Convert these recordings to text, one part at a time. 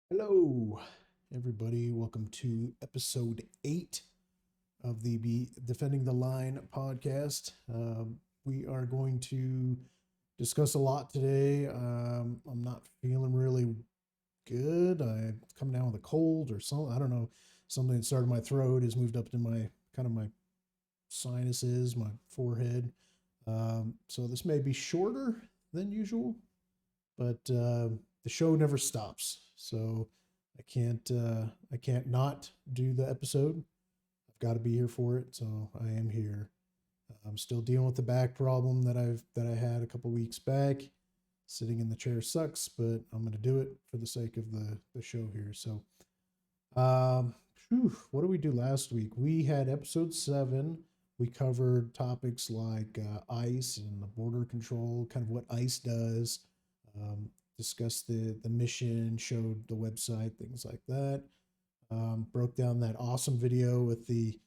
Hello, everybody. Welcome to episode 8 of the Be Defending the Line podcast. We are going to discuss a lot today. I'm not feeling really good. I'm coming down with a cold or something. I don't know. Something that started my throat has moved up to my my sinuses, my forehead. So this may be shorter than usual, but the show never stops. So I can't not do the episode. I've got to be here for it, so I am here. I'm still dealing with the back problem that I had a couple weeks back. Sitting in the chair sucks, but I'm going to do it for the sake of the show here. So, what did we do last week? We had episode 7. We covered topics like ICE and the border control, kind of what ICE does, discussed the mission, showed the website, things like that. Broke down that awesome video with the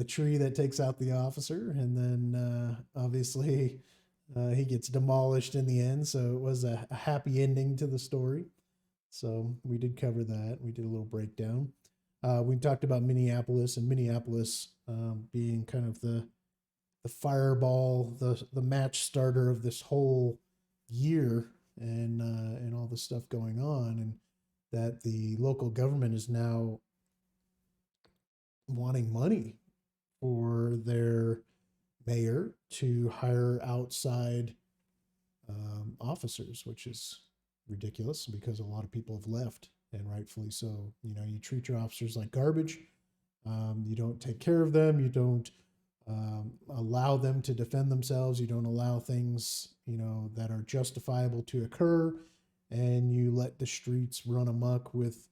tree that takes out the officer, and then obviously he gets demolished in the end. So it was a happy ending to the story. So we did cover that. We did a little breakdown. We talked about Minneapolis, and Minneapolis being kind of the fireball, the match starter of this whole year, and all the stuff going on, and that the local government is now wanting money for their mayor to hire outside officers, which is ridiculous because a lot of people have left, and rightfully so. You know, you treat your officers like garbage. You don't take care of them. You don't allow them to defend themselves. You don't allow things, that are justifiable to occur, and you let the streets run amok with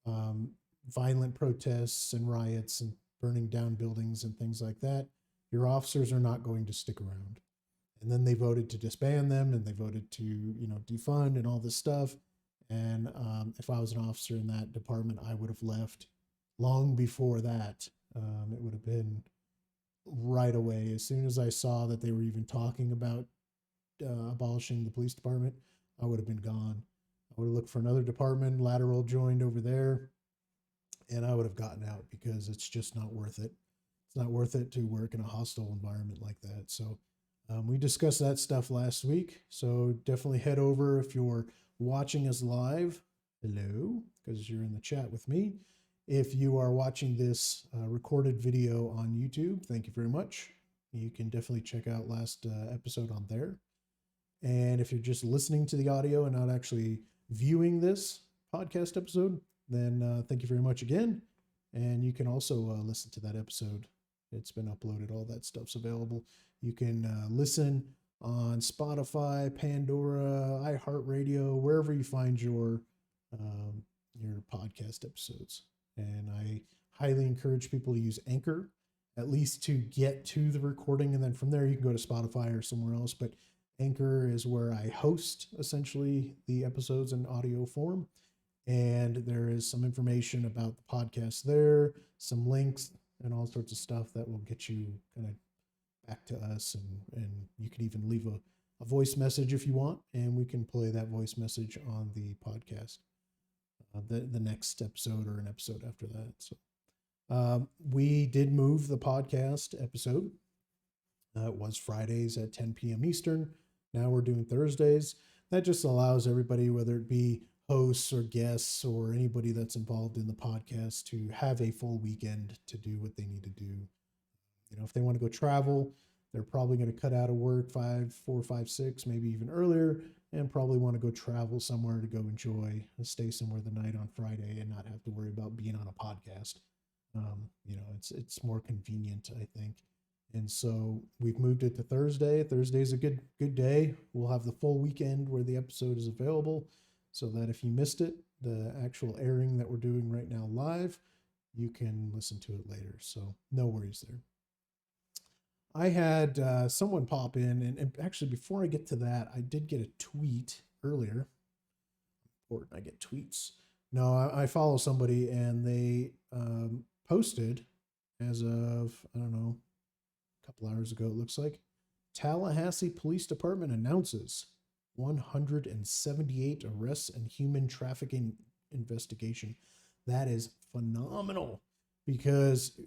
um, violent protests and riots and burning down buildings and things like that. Your officers are not going to stick around. And then they voted to disband them, and they voted to, defund and all this stuff. And if I was an officer in that department, I would have left long before that. It would have been right away. As soon as I saw that they were even talking about abolishing the police department, I would have been gone. I would have looked for another department, lateral joined over there, and I would have gotten out because it's just not worth it. It's not worth it to work in a hostile environment like that. So we discussed that stuff last week. So definitely head over if you're watching us live. Hello, because you're in the chat with me. If you are watching this recorded video on YouTube, thank you very much. You can definitely check out last episode on there. And if you're just listening to the audio and not actually viewing this podcast episode, then thank you very much again. And you can also listen to that episode. It's been uploaded. All that stuff's available. You can listen on Spotify, Pandora, iHeartRadio, wherever you find your podcast episodes. And I highly encourage people to use Anchor, at least to get to the recording. And then from there, you can go to Spotify or somewhere else. But Anchor is where I host essentially the episodes in audio form. And there is some information about the podcast there, some links, and all sorts of stuff that will get you kind of back to us. And you can even leave a voice message if you want, and we can play that voice message on the podcast, the next episode or an episode after that. So we did move the podcast episode. It was Fridays at 10 p.m. Eastern. Now we're doing Thursdays. That just allows everybody, whether it be hosts or guests or anybody that's involved in the podcast, to have a full weekend to do what they need to do. If they want to go travel, they're probably going to cut out of work 5, 4, 5, 6, maybe even earlier, and probably want to go travel somewhere to go enjoy and stay somewhere the night on Friday and not have to worry about being on a podcast. It's more convenient, I think. And so we've moved it to Thursday. Thursday's a good day. We'll have the full weekend where the episode is available, so that if you missed it, the actual airing that we're doing right now live, you can listen to it later. So no worries there. I had someone pop in, and actually before I get to that, I did get a tweet earlier. Important, I get tweets. No, I follow somebody, and they posted as of, I don't know, couple hours ago, it looks like. Tallahassee Police Department announces 178 arrests and human trafficking investigation. That is phenomenal because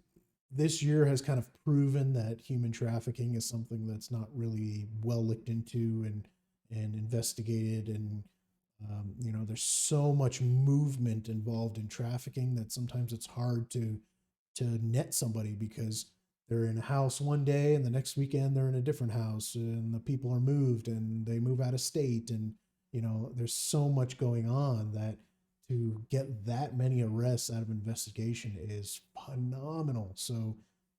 this year has kind of proven that human trafficking is something that's not really well looked into and investigated. And there's so much movement involved in trafficking that sometimes it's hard to net somebody because they're in a house one day and the next weekend they're in a different house and the people are moved and they move out of state. And there's so much going on that to get that many arrests out of investigation is phenomenal. So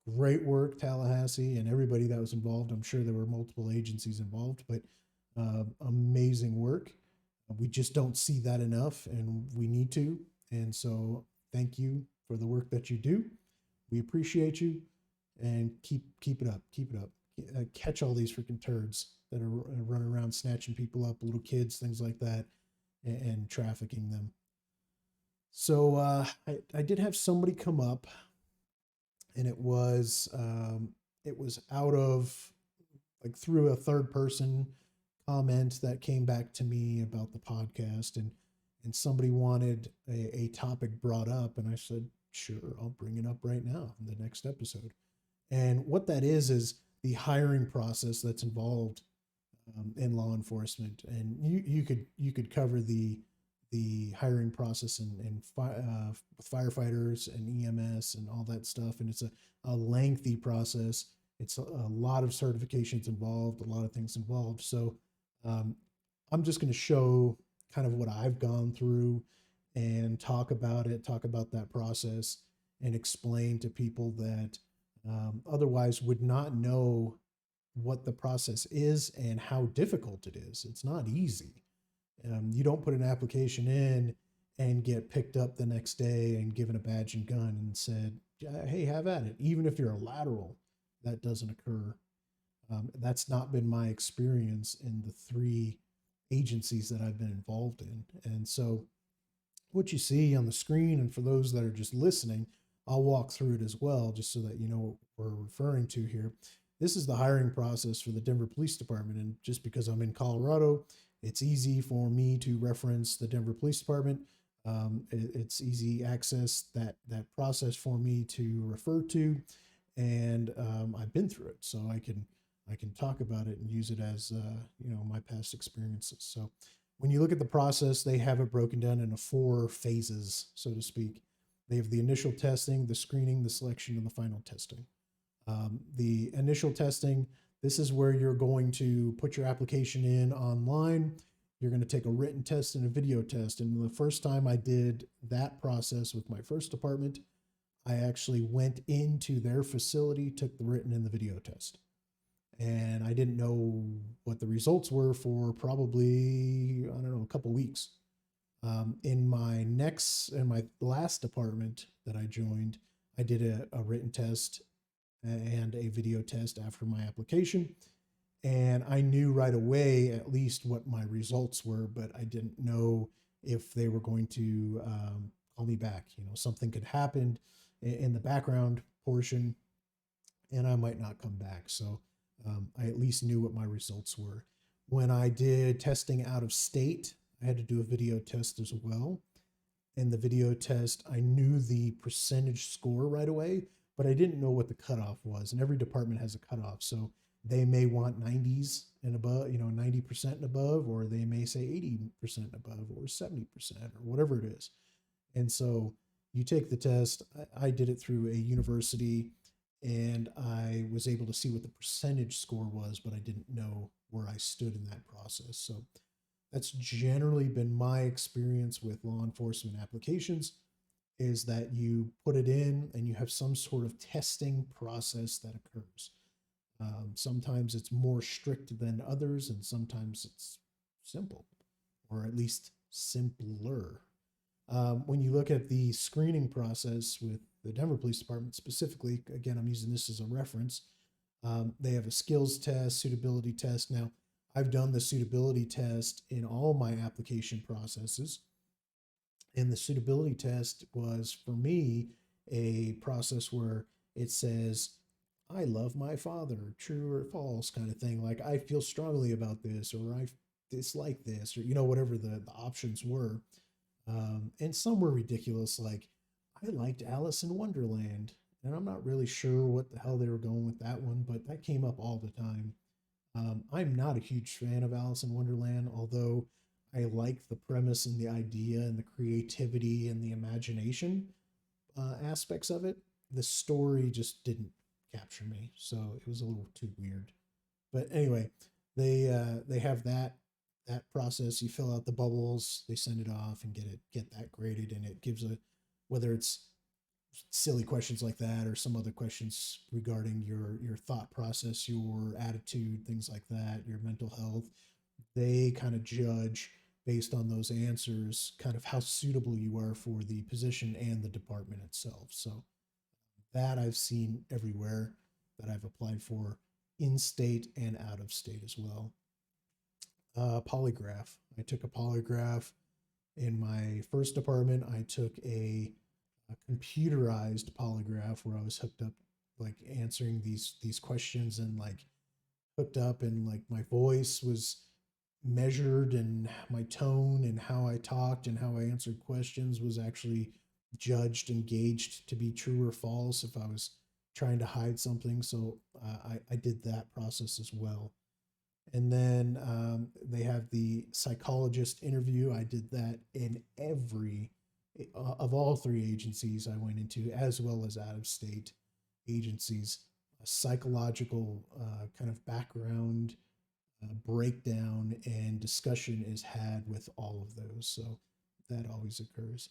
great work, Tallahassee, and everybody that was involved. I'm sure there were multiple agencies involved, but amazing work. We just don't see that enough, and we need to. And so thank you for the work that you do. We appreciate you, and keep it up. Keep it up. Catch all these freaking turds that are running around snatching people up, little kids, things like that, and trafficking them. So I did have somebody come up, and it was out of like through a third person comment that came back to me about the podcast, and somebody wanted a topic brought up, and I said, sure, I'll bring it up right now in the next episode. And what that is the hiring process that's involved in law enforcement. And you could cover the hiring process and firefighters and EMS and all that stuff. And it's a lengthy process. It's a lot of certifications involved, a lot of things involved. So I'm just going to show kind of what I've gone through and talk about that process, and explain to people that otherwise would not know what the process is and how difficult it is. It's not easy. You don't put an application in and get picked up the next day and given a badge and gun and said, hey, have at it. Even if you're a lateral, that doesn't occur. That's not been my experience in the 3 agencies that I've been involved in. And so what you see on the screen, and for those that are just listening, I'll walk through it as well, just so that you know what we're referring to here. This is the hiring process for the Denver Police Department. And just because I'm in Colorado, it's easy for me to reference the Denver Police Department. It's easy access, that process for me to refer to. And I've been through it, so I can talk about it and use it as my past experiences. So when you look at the process, they have it broken down into 4 phases, so to speak. They have the initial testing, the screening, the selection, and the final testing. The initial testing, this is where you're going to put your application in online. You're going to take a written test and a video test. And the first time I did that process with my first department, I actually went into their facility, took the written and the video test. And I didn't know what the results were for probably, I don't know, a couple weeks. In my last department that I joined, I did a written test and a video test after my application. And I knew right away at least what my results were, but I didn't know if they were going to call me back. Something could happen in the background portion and I might not come back. So I at least knew what my results were. When I did testing out of state, I had to do a video test as well. In the video test, I knew the percentage score right away, but I didn't know what the cutoff was. And every department has a cutoff. So they may want 90s and above, 90% and above, or they may say 80% and above, or 70%, or whatever it is. And so you take the test. I did it through a university, and I was able to see what the percentage score was, but I didn't know where I stood in that process. So that's generally been my experience with law enforcement applications, is that you put it in and you have some sort of testing process that occurs. Sometimes it's more strict than others, and sometimes it's simple, or at least simpler. When you look at the screening process with the Denver Police Department specifically, again, I'm using this as a reference. They have a skills test, suitability test. Now, I've done the suitability test in all my application processes. And the suitability test was, for me, a process where it says, I love my father, true or false kind of thing. Like, I feel strongly about this, or I dislike this, or, whatever the options were. And some were ridiculous. Like, I liked Alice in Wonderland, and I'm not really sure what the hell they were going with that one, but that came up all the time. I'm not a huge fan of Alice in Wonderland, although I like the premise and the idea and the creativity and the imagination aspects of it. The story just didn't capture me, so it was a little too weird. But anyway, they have that process. You fill out the bubbles, they send it off and get that graded, and it gives a whether it's silly questions like that or some other questions regarding your thought process, your attitude, things like that, your mental health. They kind of judge based on those answers kind of how suitable you are for the position and the department itself. So that I've seen everywhere that I've applied for, in state and out of state as well. Polygraph. I took a polygraph in my first department. I took a computerized polygraph where I was hooked up, like answering these questions and like hooked up, and like my voice was measured, and my tone and how I talked and how I answered questions was actually judged and gauged to be true or false if I was trying to hide something. So I did that process as well. And then they have the psychologist interview. I did that in every of all three agencies I went into, as well as out of state agencies. A psychological kind of background breakdown and discussion is had with all of those. So that always occurs.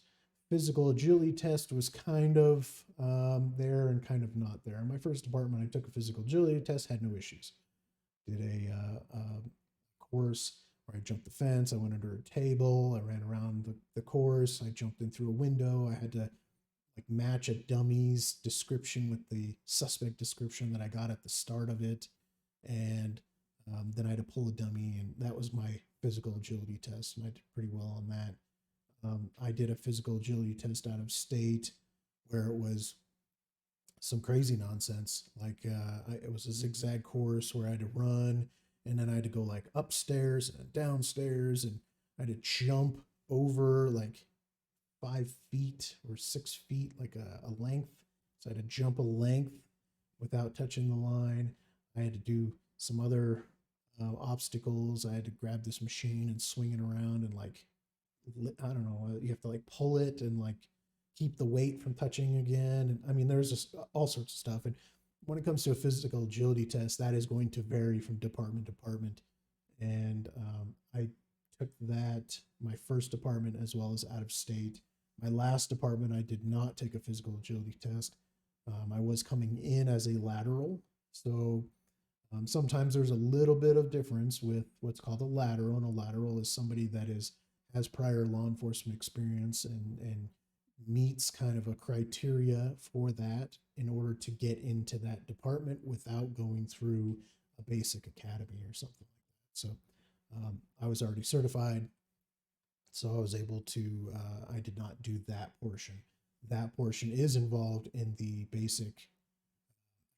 Physical agility test was kind of there and kind of not there. In my first department, I took a physical agility test, had no issues. Did a course where I jumped the fence, I went under a table, I ran around the course, I jumped in through a window, I had to like match a dummy's description with the suspect description that I got at the start of it. And then I had to pull a dummy, and that was my physical agility test, and I did pretty well on that. I did a physical agility test out of state where it was some crazy nonsense. Like it was a zigzag course where I had to run, and then I had to go like upstairs and downstairs, and I had to jump over like 5 feet or 6 feet, like a length. So I had to jump a length without touching the line. I had to do some other obstacles. I had to grab this machine and swing it around and like I don't know. You have to like pull it and like keep the weight from touching again. And I mean, there's just all sorts of stuff. And when it comes to a physical agility test, that is going to vary from department to department. And I took that my first department as well as out of state. My last department, I did not take a physical agility test. I was coming in as a lateral, so sometimes there's a little bit of difference with what's called a lateral, and a lateral is somebody that is has prior law enforcement experience and meets kind of a criteria for that in order to get into that department without going through a basic academy or something like that. So I was already certified, so I was able to. I did not do that portion. That portion is involved in the basic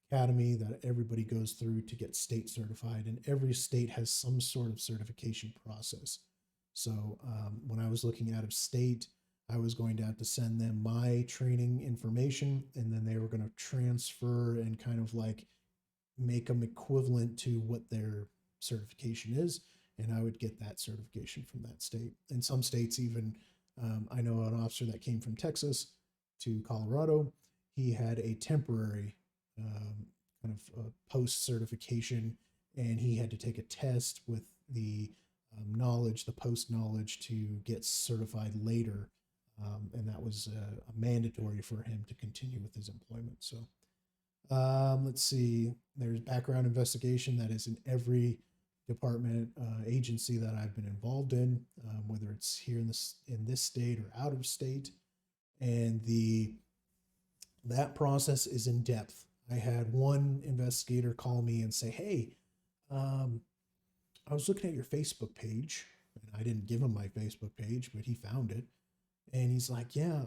academy that everybody goes through to get state certified, and every state has some sort of certification process. So when I was looking out of state, I was going to have to send them my training information, and then they were going to transfer and kind of like make them equivalent to what their certification is, and I would get that certification from that state. In some states, even I know an officer that came from Texas to Colorado. He had a temporary kind of post certification, and he had to take a test with the knowledge, the post knowledge, to get certified later. And that was mandatory for him to continue with his employment. So let's see, there's background investigation that is in every department, agency that I've been involved in, whether it's here in this state or out of state. And that process is in depth. I had one investigator call me and say, "Hey, um, I was looking at your Facebook page." And I didn't give him my Facebook page, but he found it. And he's like, "Yeah,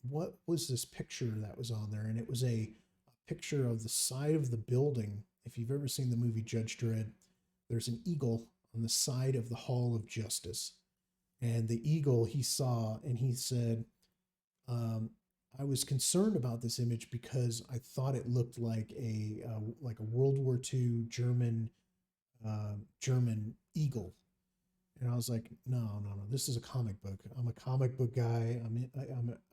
what was this picture that was on there?" And it was a picture of the side of the building. If you've ever seen the movie Judge Dredd, there's an eagle on the side of the Hall of Justice. And the eagle he saw, and he said, um, I was concerned about this image because I thought it looked like a World War II German eagle. And I was like, no, no, no. This is a comic book. I'm a comic book guy.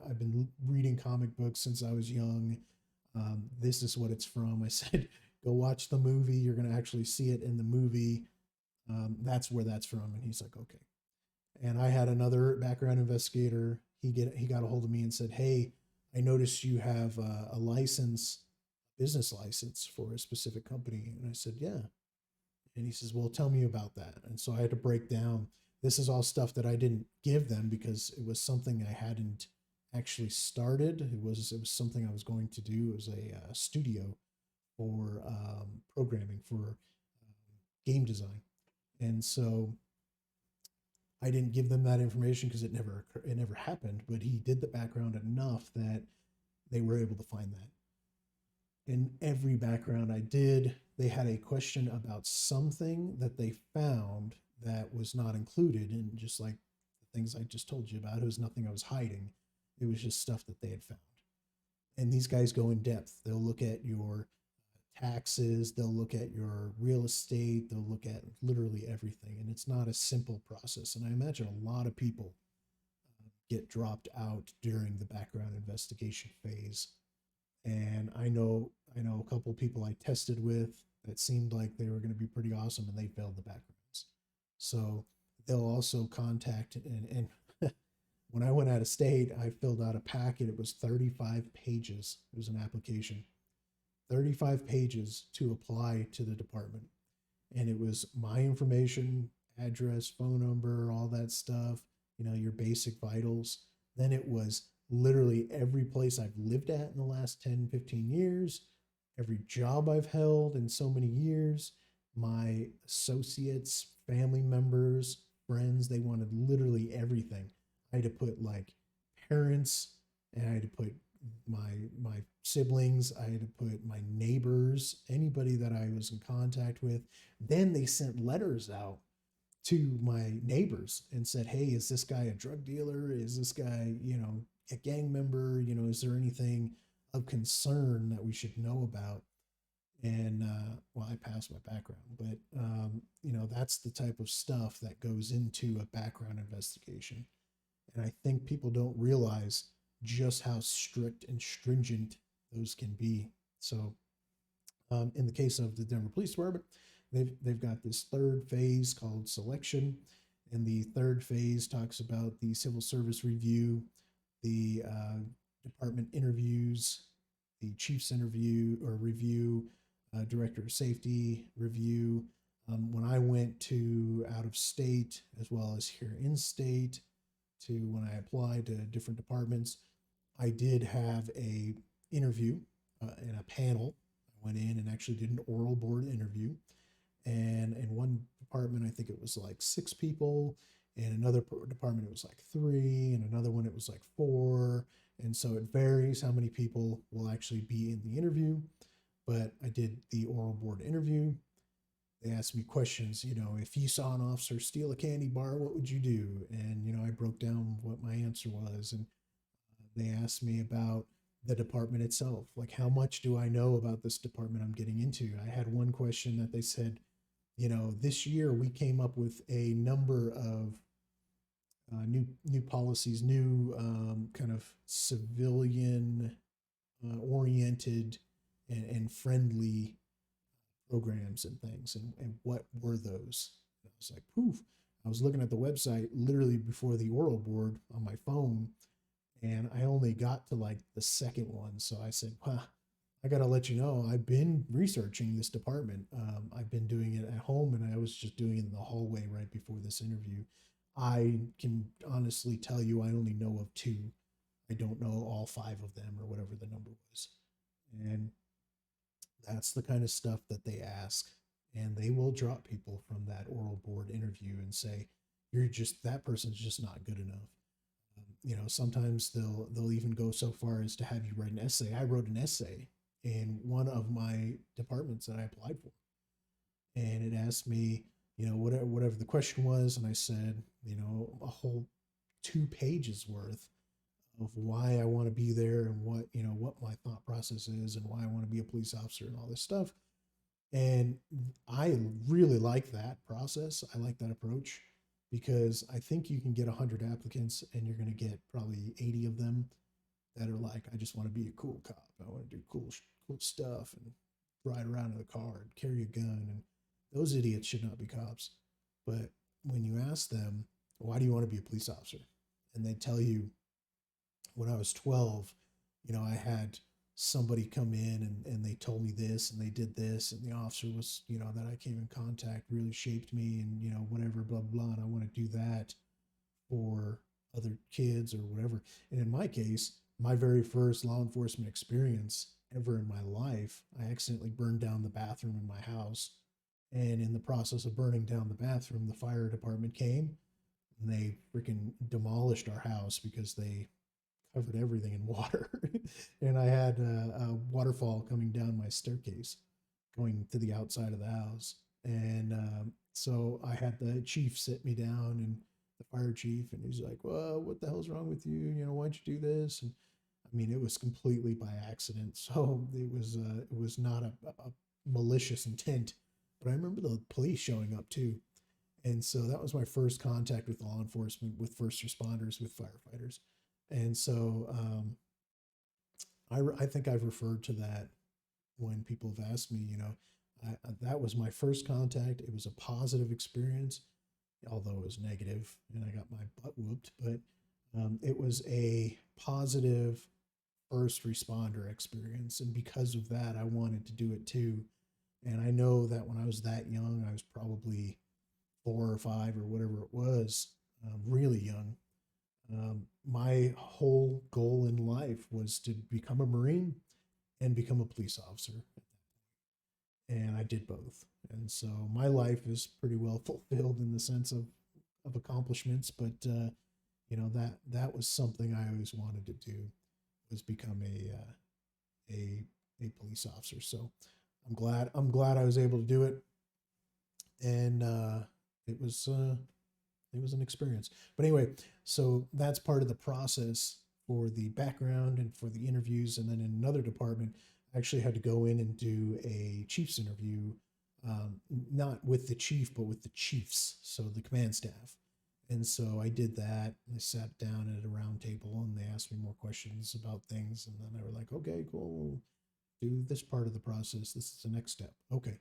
I've been reading comic books since I was young. This is what it's from. I said, go watch the movie. You're going to actually see it in the movie. That's where that's from. And he's like, okay. And I had another background investigator. He got a hold of me and said, hey, I noticed you have a license, business license for a specific company. And I said, yeah. And he says, well, tell me about that. And so I had to break down. This is all stuff that I didn't give them because it was something I hadn't actually started. It was something I was going to do. It was a studio for programming for game design. And so I didn't give them that information because it never happened. But he did the background enough that they were able to find that. In every background I did, they had a question about something that they found that was not included. And just like the things I just told you about, it was nothing I was hiding. It was just stuff that they had found. And these guys go in depth. They'll look at your taxes, they'll look at your real estate, they'll look at literally everything. And it's not a simple process. And I imagine a lot of people get dropped out during the background investigation phase. And I know a couple of people I tested with that seemed like they were going to be pretty awesome, and they failed the backgrounds. So they'll also contact, and when I went out of state, I filled out a packet. It was 35 pages. It was an application, 35 pages to apply to the department. And it was my information, address, phone number, all that stuff, your basic vitals. Then it was literally every place I've lived at in the last 10, 15 years, every job I've held in so many years, my associates, family members, friends. They wanted literally everything. I had to put like parents, and I had to put my siblings, I had to put my neighbors, anybody that I was in contact with. Then they sent letters out to my neighbors and said, hey, is this guy a drug dealer? Is this guy, a gang member? Is there anything of concern that we should know about? And well, I passed my background, but that's the type of stuff that goes into a background investigation. And I think people don't realize just how strict and stringent those can be. So, in the case of the Denver Police Department, they've got this third phase called selection, and the third phase talks about the civil service review, the department interviews, the chief's interview or review, director of safety review. When I went to out of state as well as here in state, to when I applied to different departments, I did have a interview in a panel. I went in and actually did an oral board interview. And in one department, I think it was like 6 people. In another department, it was like 3. In another one, it was like 4. And so it varies how many people will actually be in the interview. But I did the oral board interview. They asked me questions, if you saw an officer steal a candy bar, what would you do? And, I broke down what my answer was. And they asked me about the department itself. Like, how much do I know about this department I'm getting into? I had one question that they said, this year we came up with a number of new policies, new kind of civilian oriented and friendly programs and things. And what were those? And I was like, poof. I was looking at the website literally before the oral board on my phone, and I only got to like the second one. So I said, well, I got to let you know, I've been researching this department. I've been doing it at home, and I was just doing it in the hallway right before this interview. I can honestly tell you, I only know of 2. I don't know all 5 of them or whatever the number was. And that's the kind of stuff that they ask. And they will drop people from that oral board interview and say, that person's just not good enough. Sometimes they'll even go so far as to have you write an essay. I wrote an essay in one of my departments that I applied for, and it asked me whatever the question was. And I said, a whole 2 pages worth of why I want to be there and what my thought process is and why I want to be a police officer and all this stuff. And I really like that process. I like that approach because I think you can get 100 applicants and you're going to get probably 80 of them that are like, I just want to be a cool cop. I want to do cool stuff and ride around in the car and carry a gun. And those idiots should not be cops. But when you ask them, why do you want to be a police officer? And they tell you, when I was 12, I had somebody come in and they told me this and they did this, and the officer was, that I came in contact really shaped me, and, whatever, blah, blah, blah. And I want to do that for other kids or whatever. And in my case, my very first law enforcement experience ever in my life, I accidentally burned down the bathroom in my house. And in the process of burning down the bathroom, the fire department came and they freaking demolished our house because they covered everything in water. And I had a waterfall coming down my staircase going to the outside of the house. And so I had the chief sit me down, and the fire chief, and he's like, well, what the hell's wrong with you? Why'd you do this? And I mean, it was completely by accident. So it was not a malicious intent. But I remember the police showing up too. And so that was my first contact with law enforcement, with first responders, with firefighters. And so I think I've referred to that when people have asked me, that was my first contact. It was a positive experience, although it was negative and I got my butt whooped, but it was a positive first responder experience. And because of that, I wanted to do it too. And I know that when I was that young, I was probably 4 or 5 or whatever it was, really young. My whole goal in life was to become a Marine and become a police officer. And I did both. And so my life is pretty well fulfilled in the sense of accomplishments. But, that was something I always wanted to do, was become a police officer. So I'm glad I was able to do it. And it was an experience. But anyway, so that's part of the process for the background and for the interviews. And then in another department, I actually had to go in and do a chief's interview, not with the chief, but with the chiefs, so the command staff. And so I did that. I sat down at a round table and they asked me more questions about things. And then they were like, okay, cool, do this part of the process. This is the next step. Okay.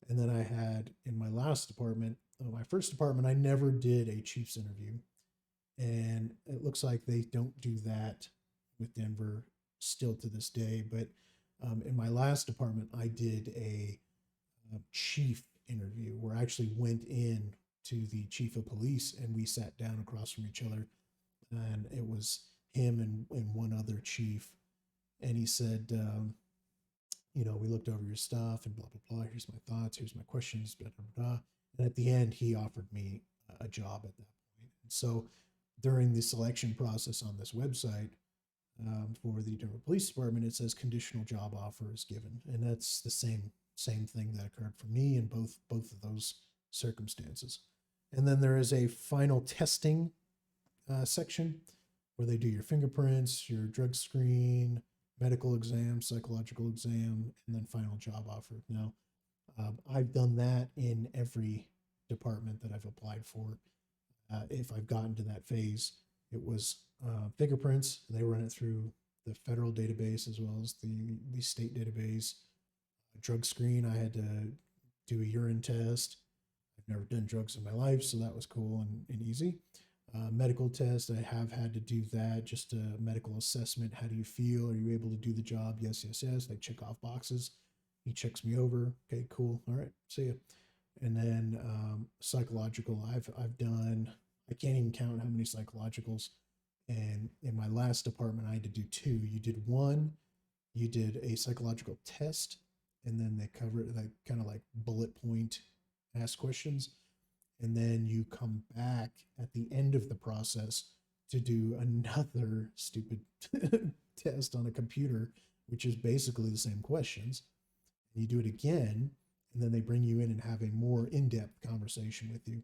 And then I had in my last department, my first department, I never did a chief's interview. And it looks like they don't do that with Denver still to this day. But in my last department, I did a chief interview where I actually went in to the chief of police and we sat down across from each other. And it was him and one other chief. And he said, we looked over your stuff and blah, blah, blah. Here's my thoughts. Here's my questions. Blah, blah, blah. And at the end, he offered me a job at that point. And so during the selection process on this website for the Denver Police Department, it says conditional job offer is given. And that's the same thing that occurred for me in both of those circumstances. And then there is a final testing section where they do your fingerprints, your drug screen, medical exam, psychological exam, and then final job offer. Now, I've done that in every department that I've applied for. If I've gotten to that phase, it was fingerprints. They run it through the federal database as well as the state database. Drug screen, I had to do a urine test. I've never done drugs in my life, so that was cool and easy. Medical test, I have had to do that, just a medical assessment. How do you feel? Are you able to do the job? Yes, yes, yes. They check off boxes. He checks me over. Okay, cool. All right, see ya. And then psychological, I've done, I can't even count how many psychologicals. And in my last department, I had to do 2. You did 1, you did a psychological test, and then they cover it, like kind of like bullet point ask questions. And then you come back at the end of the process to do another stupid test on a computer, which is basically the same questions. You do it again, and then they bring you in and have a more in-depth conversation with you.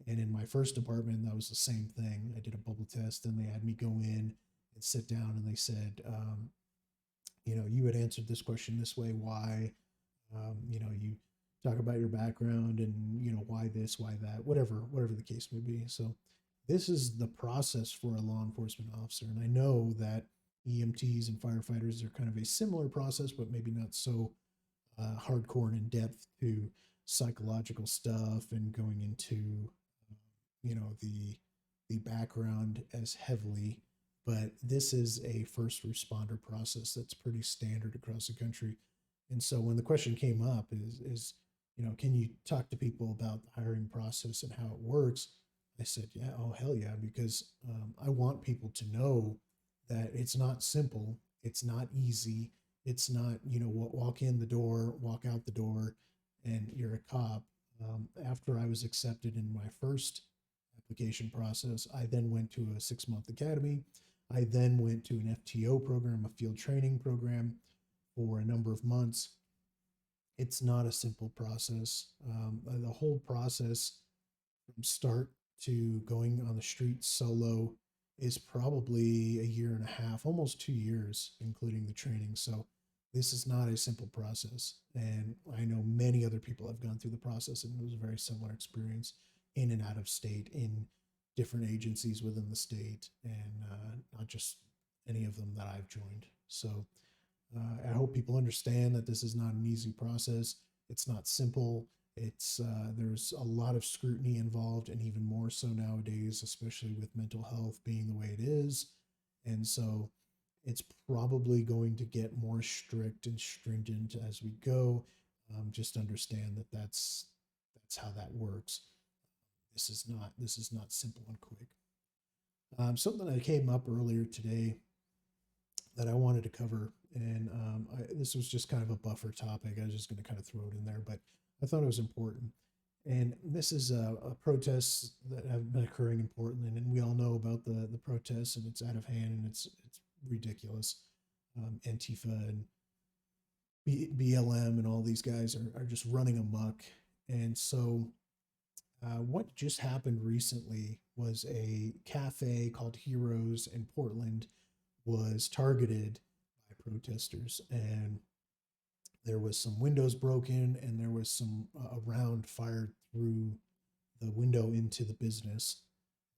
And in my first department, that was the same thing. I did a bubble test, and they had me go in and sit down, and they said, you had answered this question this way. Why? You talk about your background and why this, why that, whatever the case may be. So this is the process for a law enforcement officer, and I know that EMTs and firefighters are kind of a similar process, but maybe not so hardcore and in depth to psychological stuff and going into the background as heavily. But this is a first responder process that's pretty standard across the country. And so when the question came up is can you talk to people about the hiring process and how it works? I said, yeah, oh hell yeah, because I want people to know that it's not simple, it's not easy, it's not walk in the door, walk out the door, and you're a cop. After I was accepted in my first application process, I then went to a 6-month academy. I then went to an FTO program, a field training program, for a number of months. It's not a simple process. The whole process from start to going on the street solo is probably a year and a half, almost 2 years, including the training. So this is not a simple process. And I know many other people have gone through the process, and it was a very similar experience in and out of state, in different agencies within the state, and not just any of them that I've joined. So I hope people understand that this is not an easy process. It's not simple. It's there's a lot of scrutiny involved, and even more so nowadays, especially with mental health being the way it is. And so it's probably going to get more strict and stringent as we go. Just understand that that's how that works. This is not simple and quick. Something that came up earlier today that I wanted to cover, and this was just kind of a buffer topic. I was just going to kind of throw it in there, but I thought it was important. And this is a protests that have been occurring in Portland, and we all know about the protests, and it's out of hand, and it's ridiculous. Antifa and BLM and all these guys are just running amok. And so what just happened recently was a cafe called Heroes in Portland was targeted by protesters, and there was some windows broken, and there was some a round fired through the window into the business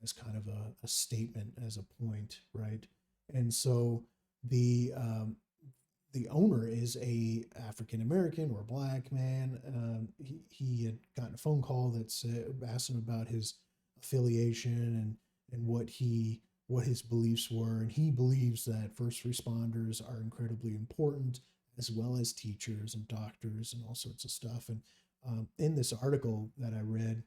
as kind of a statement, as a point, right? And so the owner is a African American or black man. He had gotten a phone call that asked him about his affiliation and what his beliefs were, and he believes that first responders are incredibly important, as well as teachers and doctors and all sorts of stuff. And in this article that I read,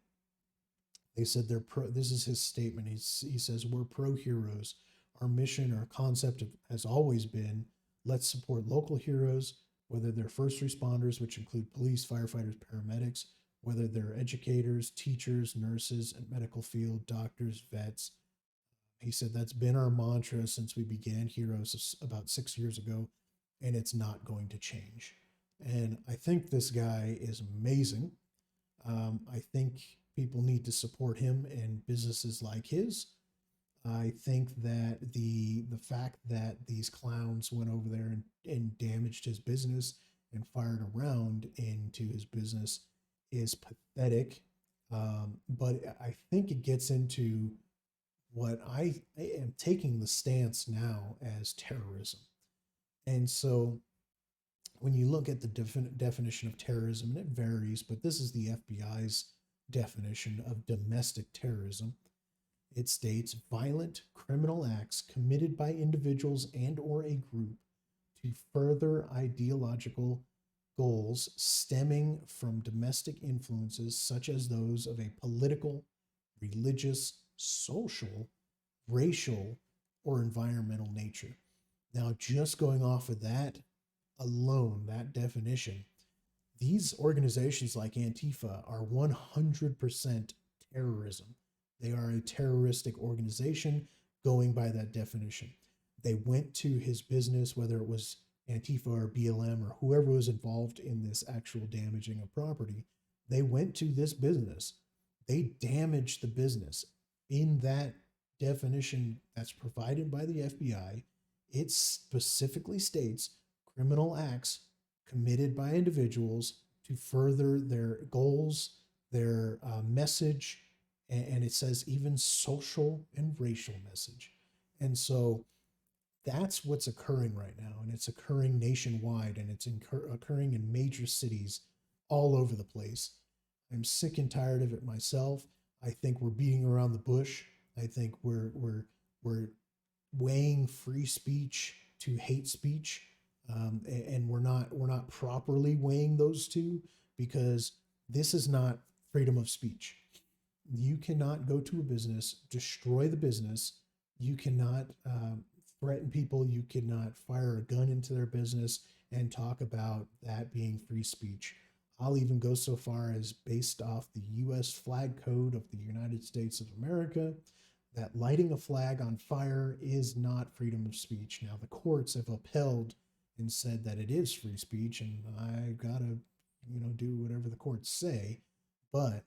they said they're pro. This is his statement. He says, "We're pro heroes. Our mission, our concept has always been, let's support local heroes, whether they're first responders, which include police, firefighters, paramedics, whether they're educators, teachers, nurses, and medical field, doctors, vets." He said that's been our mantra since we began Heroes about 6 years ago, and it's not going to change. And I think this guy is amazing. I think people need to support him and businesses like his. I think that the fact that these clowns went over there and damaged his business and fired a round into his business is pathetic. But I think it gets into what I am taking the stance now as terrorism. And so when you look at the definition of terrorism, and it varies, but this is the FBI's definition of domestic terrorism. It states violent criminal acts committed by individuals and or a group to further ideological goals stemming from domestic influences such as those of a political, religious, social, racial, or environmental nature. Now, just going off of that alone, that definition, these organizations like Antifa are 100% terrorism. They are a terroristic organization going by that definition. They went to his business, whether it was Antifa or BLM or whoever was involved in this actual damaging of property. They went to this business, they damaged the business. In that definition that's provided by the FBI, it specifically states criminal acts committed by individuals to further their goals, their message, and it says even social and racial message. And so that's what's occurring right now, and it's occurring nationwide, and it's occurring in major cities all over the place. I'm sick and tired of it myself. I think we're beating around the bush. I think we're weighing free speech to hate speech, and we're not properly weighing those two, because this is not freedom of speech. You cannot go to a business, destroy the business. You cannot threaten people. You cannot fire a gun into their business and talk about that being free speech. I'll even go so far as, based off the US flag code of the United States of America, that lighting a flag on fire is not freedom of speech. Now, the courts have upheld and said that it is free speech, and I gotta, do whatever the courts say. But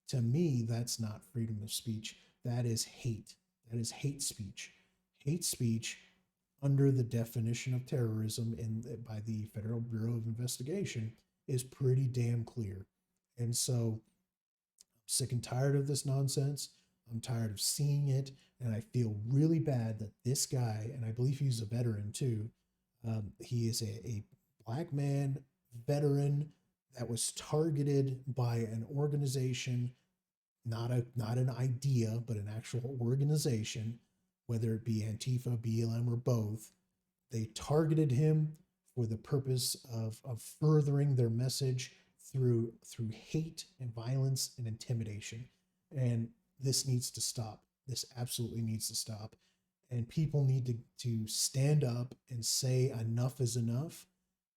to me, that's not freedom of speech. That is hate. That is hate speech. Hate speech, under the definition of terrorism by the Federal Bureau of Investigation, is pretty damn clear. And so I'm sick and tired of this nonsense. I'm tired of seeing it. And I feel really bad that this guy, and I believe he's a veteran too, he is a black man, veteran, that was targeted by an organization, not an idea, but an actual organization, whether it be Antifa, BLM, or both. They targeted him for the purpose of furthering their message through hate and violence and intimidation. And this needs to stop. This absolutely needs to stop. And people need to stand up and say enough is enough,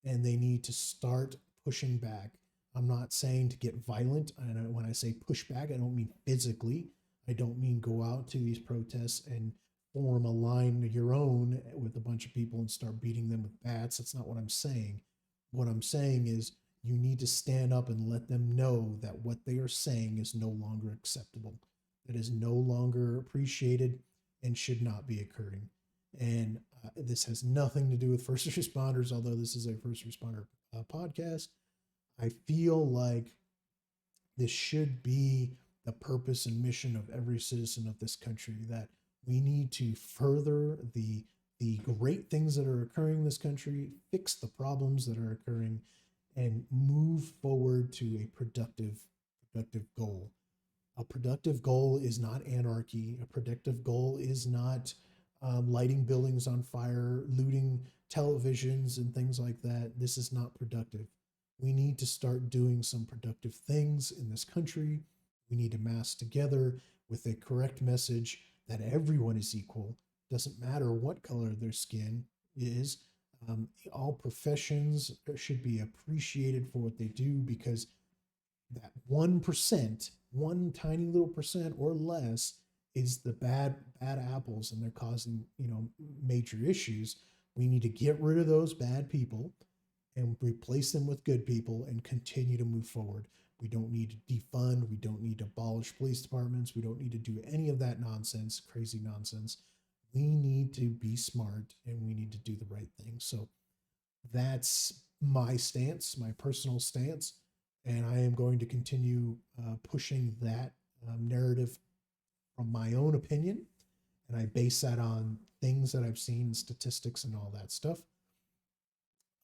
and they need to start pushing back. I'm not saying to get violent. And when I say push back, I don't mean physically. I don't mean go out to these protests and form a line of your own with a bunch of people and start beating them with bats. That's not what I'm saying. What I'm saying is, you need to stand up and let them know that what they are saying is no longer acceptable. That is no longer appreciated and should not be occurring. And this has nothing to do with first responders, although this is a first responder podcast. I feel like this should be the purpose and mission of every citizen of this country, that we need to further the great things that are occurring in this country, fix the problems that are occurring, and move forward to a productive goal. A productive goal is not anarchy. A productive goal is not lighting buildings on fire, looting televisions, and things like that. This is not productive. We need to start doing some productive things in this country. We need to mass together with a correct message that everyone is equal. Doesn't matter what color their skin is. All professions should be appreciated for what they do, because that 1%, one tiny little percent or less, is the bad apples, and they're causing, major issues. We need to get rid of those bad people and replace them with good people and continue to move forward. We don't need to defund. We don't need to abolish police departments. We don't need to do any of that nonsense, crazy nonsense. We need to be smart, and we need to do the right thing. So that's my stance, my personal stance. And I am going to continue pushing that narrative from my own opinion. And I base that on things that I've seen, statistics, and all that stuff.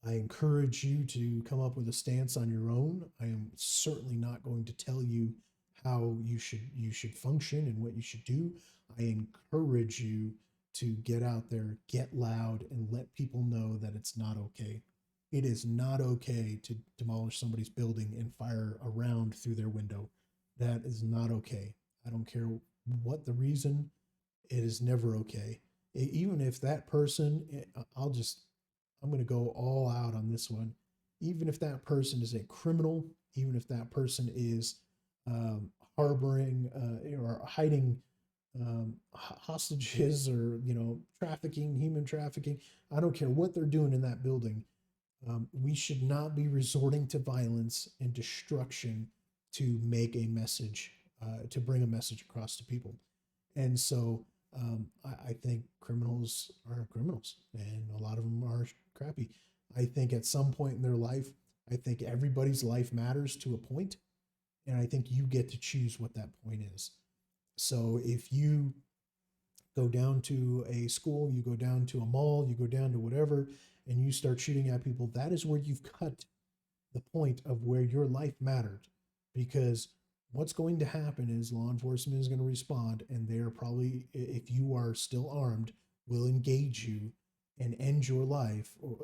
I encourage you to come up with a stance on your own. I am certainly not going to tell you how you should function and what you should do. I encourage you to get out there, get loud, and let people know that it's not okay. It is not okay to demolish somebody's building and fire a round through their window. That is not okay. I don't care what the reason. It is never okay. Even if that person, I'm going to go all out on this one. Even if that person is a criminal, even if that person is harboring or hiding hostages or trafficking, human trafficking. I don't care what they're doing in that building. We should not be resorting to violence and destruction to make a message, to bring a message across to people. And so I think criminals are criminals, and a lot of them are crappy. I think at some point in their life, I think everybody's life matters to a point, and I think you get to choose what that point is. So if you go down to a school, you go down to a mall, you go down to whatever, and you start shooting at people, that is where you've cut the point of where your life mattered. Because what's going to happen is law enforcement is going to respond, and they're probably, if you are still armed, will engage you and end your life, or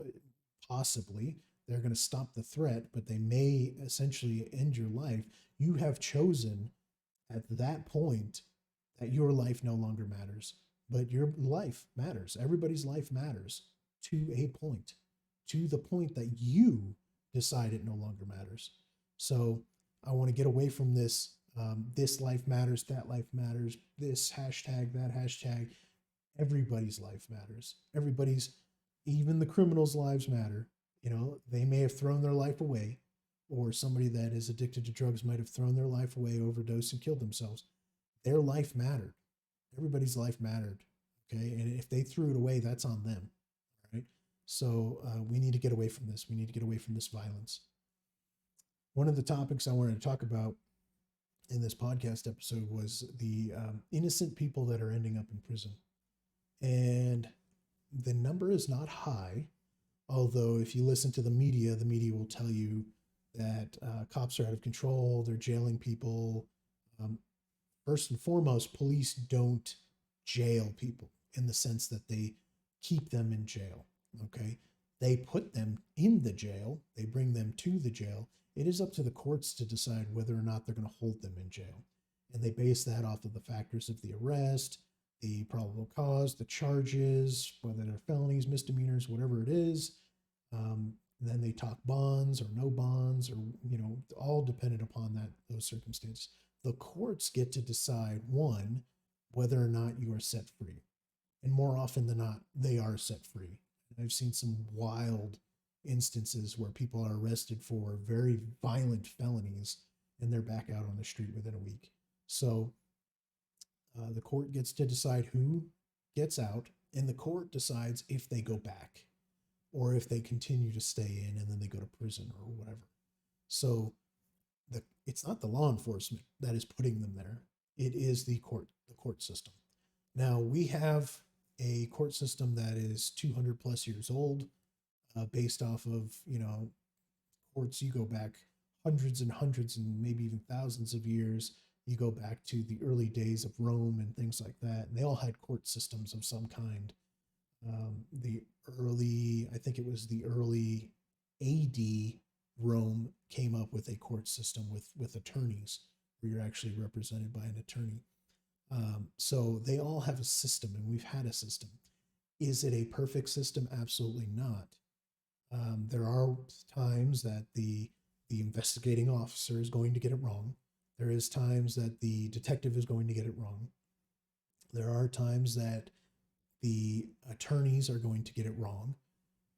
possibly. They're going to stop the threat, but they may essentially end your life. You have chosen at that point that your life no longer matters, but your life matters. Everybody's life matters to a point, to the point that you decide it no longer matters. So I want to get away from this. This life matters, that life matters, this hashtag, that hashtag. Everybody's life matters. Everybody's, even the criminals' lives matter. They may have thrown their life away, or somebody that is addicted to drugs might have thrown their life away, overdosed, and killed themselves. Their life mattered. Everybody's life mattered. Okay. And if they threw it away, that's on them. Right. So we need to get away from this. We need to get away from this violence. One of the topics I wanted to talk about in this podcast episode was the innocent people that are ending up in prison. And the number is not high, although if you listen to the media will tell you that cops are out of control, they're jailing people. First and foremost, police don't jail people in the sense that they keep them in jail. Okay. They put them in the jail, they bring them to the jail. It is up to the courts to decide whether or not they're going to hold them in jail. And they base that off of the factors of the arrest, the probable cause, the charges, whether they're felonies, misdemeanors, whatever it is. Then they talk bonds or no bonds, or all dependent upon those circumstances. The courts get to decide, one, whether or not you are set free. And more often than not, they are set free. I've seen some wild instances where people are arrested for very violent felonies and they're back out on the street within a week. So the court gets to decide who gets out, and the court decides if they go back or if they continue to stay in and then they go to prison or whatever. So it's not the law enforcement that is putting them there. It is the court system. Now we have a court system that is 200 plus years old, based off of, courts. You go back hundreds and hundreds and maybe even thousands of years. You go back to the early days of Rome and things like that. And they all had court systems of some kind. I think it was the early AD Rome came up with a court system with attorneys, where you're actually represented by an attorney. So they all have a system, and we've had a system. Is it a perfect system? Absolutely not. There are times that the investigating officer is going to get it wrong. There is times that the detective is going to get it wrong. There are times that the attorneys are going to get it wrong.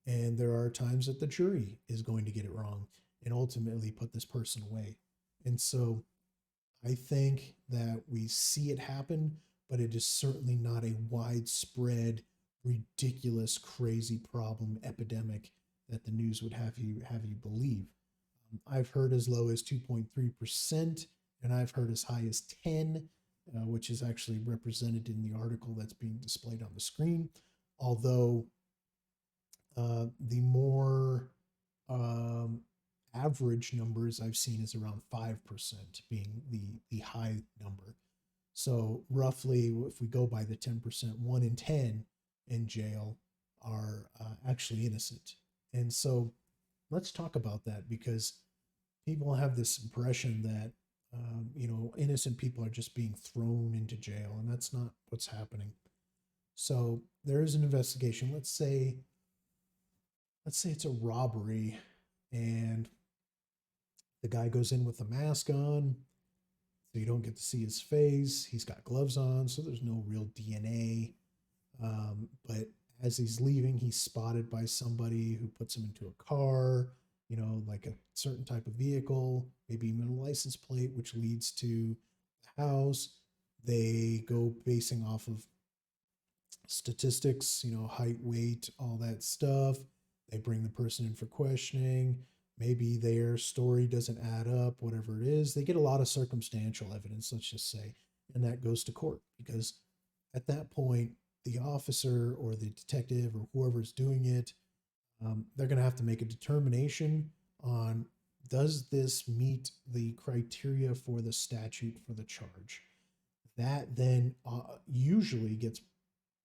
And there are times that the jury is going to get it wrong and ultimately put this person away. And so I think that we see it happen, but it is certainly not a widespread, ridiculous, crazy problem, epidemic that the news would have you believe. I've heard as low as 2.3%, and I've heard as high as 10, which is actually represented in the article that's being displayed on the screen. Although the more average numbers I've seen is around 5% being the high number. So roughly, if we go by the 10%, 1 in 10 in jail are actually innocent. And so let's talk about that, because people have this impression that innocent people are just being thrown into jail, and that's not what's happening. So there is an investigation. Let's say it's a robbery, and the guy goes in with a mask on, So you don't get to see his face. He's got gloves on, so there's no real DNA. But as he's leaving, he's spotted by somebody who puts him into a car, like a certain type of vehicle, maybe even a license plate, which leads to the house. They go basing off of statistics, height, weight, all that stuff. They bring the person in for questioning. Maybe their story doesn't add up, whatever it is. They get a lot of circumstantial evidence, let's just say, and that goes to court because at that point, the officer or the detective or whoever's doing it, they're going to have to make a determination on does this meet the criteria for the statute for the charge. That then usually gets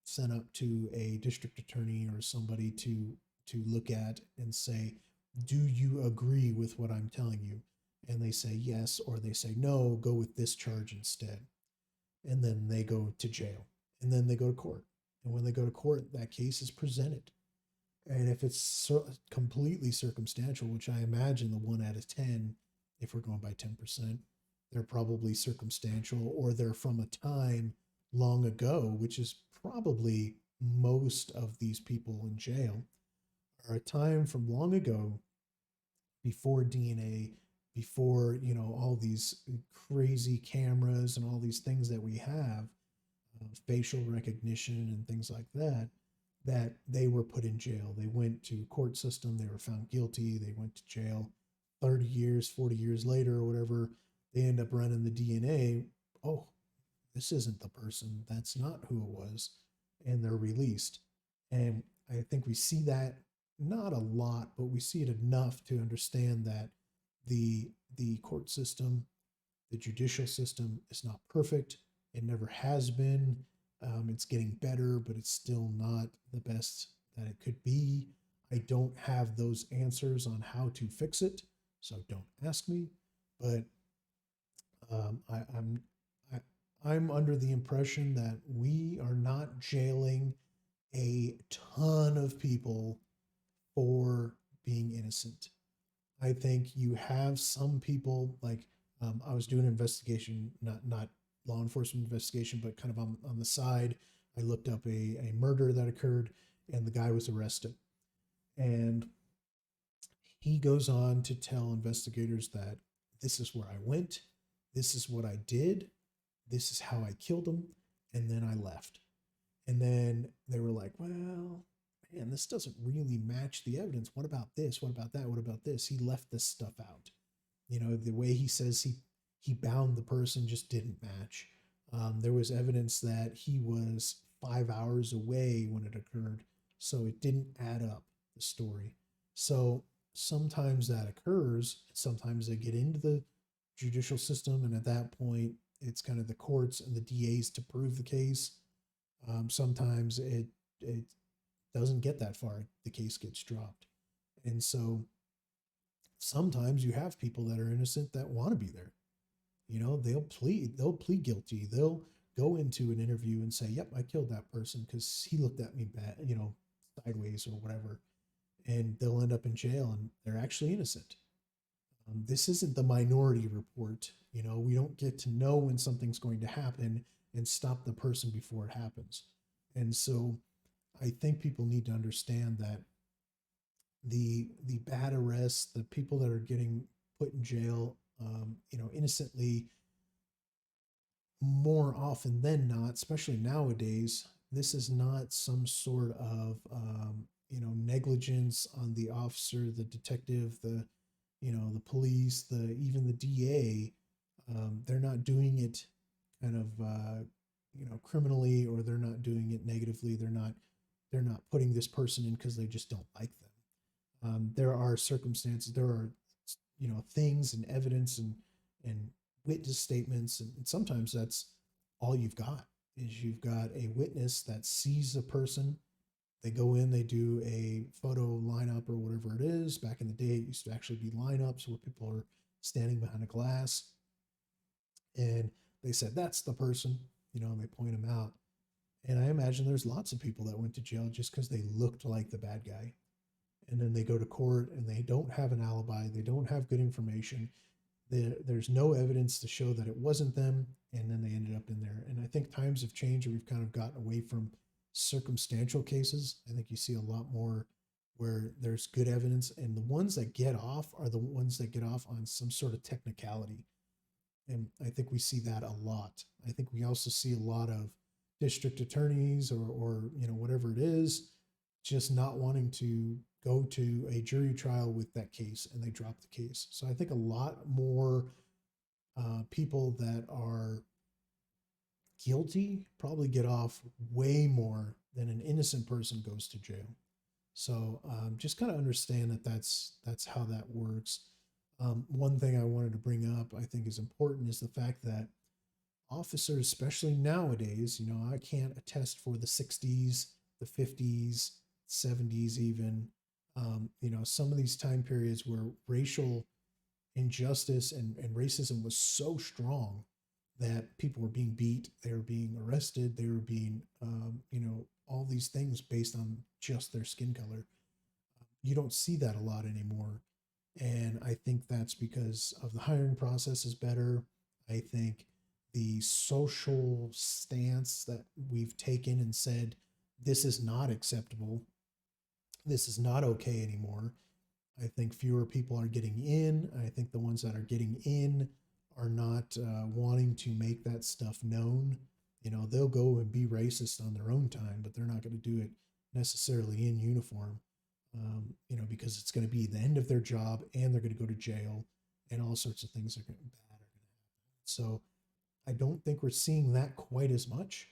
sent up to a district attorney or somebody to look at and say, do you agree with what I'm telling you? And they say yes, or they say no, go with this charge instead. And then they go to jail, and then they go to court. And when they go to court, that case is presented. And if it's completely circumstantial, which I imagine the 1 out of 10, if we're going by 10%, they're probably circumstantial, or they're from a time long ago, which is probably most of these people in jail, are a time from long ago before DNA, before, all these crazy cameras and all these things that we have, facial recognition and things like that, that they were put in jail. They went to court system, they were found guilty, they went to jail. 30 years, 40 years later, or whatever, they end up running the DNA. Oh, this isn't the person. That's not who it was. And they're released. And I think we see that not a lot, but we see it enough to understand that the court system, the judicial system is not perfect. It never has been. It's getting better, but it's still not the best that it could be. I don't have those answers on how to fix it, so don't ask me. But I'm under the impression that we are not jailing a ton of people for being innocent. I think you have some people like I was doing an investigation, not law enforcement investigation, but kind of on the side. I looked up a murder that occurred, and the guy was arrested. And he goes on to tell investigators that this is where I went, this is what I did, this is how I killed him, and then I left. And then they were like, well, man, this doesn't really match the evidence. What about this? What about that? What about this? He left this stuff out. The way he says he bound the person just didn't match. There was evidence that he was 5 hours away when it occurred, so it didn't add up, the story. So sometimes that occurs. Sometimes they get into the judicial system, and at that point, it's kind of the courts and the DAs to prove the case. Sometimes it doesn't get that far. The case gets dropped. And so sometimes you have people that are innocent that want to be there. They'll plead guilty. They'll go into an interview and say, yep, I killed that person because he looked at me bad, sideways or whatever. And they'll end up in jail and they're actually innocent. This isn't the Minority Report. We don't get to know when something's going to happen and stop the person before it happens. And so I think people need to understand that the bad arrests, the people that are getting put in jail, innocently, more often than not, especially nowadays, this is not some sort of negligence on the officer, the detective, the police, even the DA. They're not doing it kind of criminally, or they're not doing it negatively. They're not putting this person in because they just don't like them. There are circumstances, there are things and evidence and witness statements, and sometimes that's all you've got is you've got a witness that sees a person. They go in, they do a photo lineup or whatever it is. Back in the day, it used to actually be lineups where people are standing behind a glass, and they said that's the person, and they point them out. And I imagine there's lots of people that went to jail just because they looked like the bad guy. And then they go to court and they don't have an alibi, they don't have good information. There's no evidence to show that it wasn't them, and then they ended up in there. And I think times have changed, and we've kind of gotten away from circumstantial cases. I think you see a lot more where there's good evidence, and the ones that get off are the ones that get off on some sort of technicality. And I think we see that a lot. I think we also see a lot of district attorneys or whatever it is, just not wanting to go to a jury trial with that case, and they drop the case. So I think a lot more people that are guilty probably get off way more than an innocent person goes to jail. So just kind of understand that that's how that works. One thing I wanted to bring up, I think is important, is the fact that officers, especially nowadays, I can't attest for the 60s, the 50s, 70s, even, some of these time periods where racial injustice and racism was so strong that people were being beat, they were being arrested, they were being, all these things based on just their skin color. You don't see that a lot anymore. And I think that's because of the hiring process is better. I think the social stance that we've taken and said, this is not acceptable, this is not okay anymore. I think fewer people are getting in. I think the ones that are getting in are not wanting to make that stuff known. They'll go and be racist on their own time, but they're not going to do it necessarily in uniform, because it's going to be the end of their job, and they're going to go to jail, and all sorts of things are going to be bad. So I don't think we're seeing that quite as much,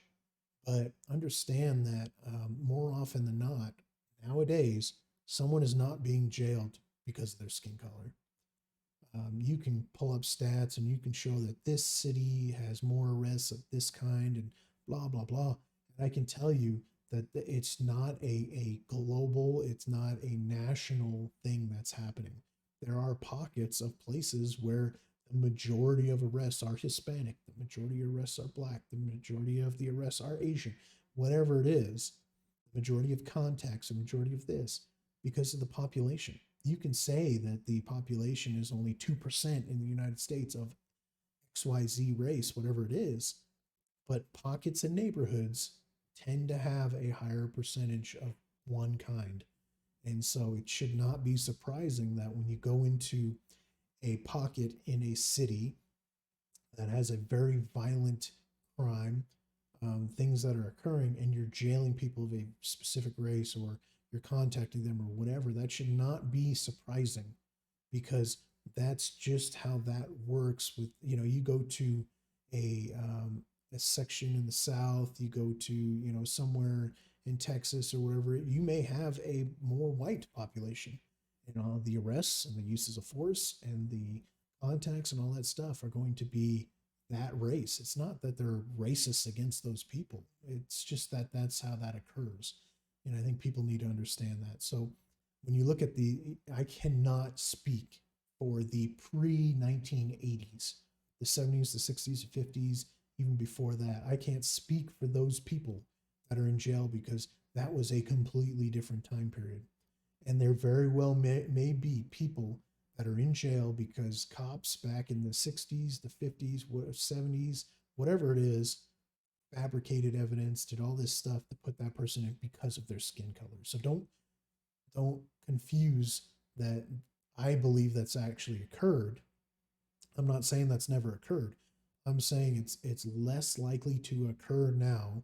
but understand that more often than not, nowadays, someone is not being jailed because of their skin color. You can pull up stats and you can show that this city has more arrests of this kind and blah, blah, blah. And I can tell you that it's not a global, it's not a national thing that's happening. There are pockets of places where the majority of arrests are Hispanic, the majority of arrests are Black, the majority of the arrests are Asian, whatever it is, the majority of contacts, the majority of this, because of the population. You can say that the population is only 2% in the United States of XYZ race, whatever it is, but pockets and neighborhoods tend to have a higher percentage of one kind. And so it should not be surprising that when you go into a pocket in a city that has a very violent crime, things that are occurring, and you're jailing people of a specific race, or you're contacting them, or whatever, that should not be surprising, because that's just how that works. With you go to a section in the South, you go to somewhere in Texas or wherever, you may have a more white population. The arrests and the uses of force and the contacts and all that stuff are going to be that race. It's not that they're racist against those people. It's just that that's how that occurs. And I think people need to understand that. So when you look at I cannot speak for the pre 1980s, the 70s, the 60s, the 50s, even before that. I can't speak for those people that are in jail, because that was a completely different time period. And there very well may be people that are in jail because cops back in the 60s, the 50s, 70s, whatever it is, fabricated evidence, did all this stuff to put that person in because of their skin color. So don't confuse that. I believe that's actually occurred. I'm not saying that's never occurred. I'm saying it's less likely to occur now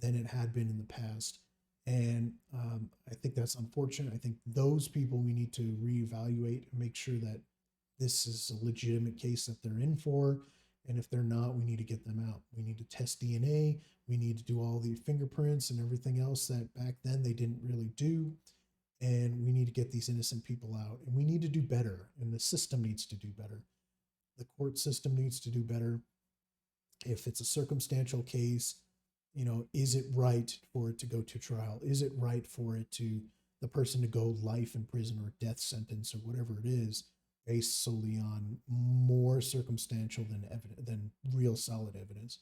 than it had been in the past. And I think that's unfortunate. I think those people we need to reevaluate and make sure that this is a legitimate case that they're in for. And if they're not, we need to get them out. We need to test DNA. We need to do all the fingerprints and everything else that back then they didn't really do. And we need to get these innocent people out. And we need to do better. And the system needs to do better. The court system needs to do better. If it's a circumstantial case, is it right for it to go to trial? Is it right for the person to go life in prison or death sentence or whatever it is, based solely on more circumstantial than real solid evidence?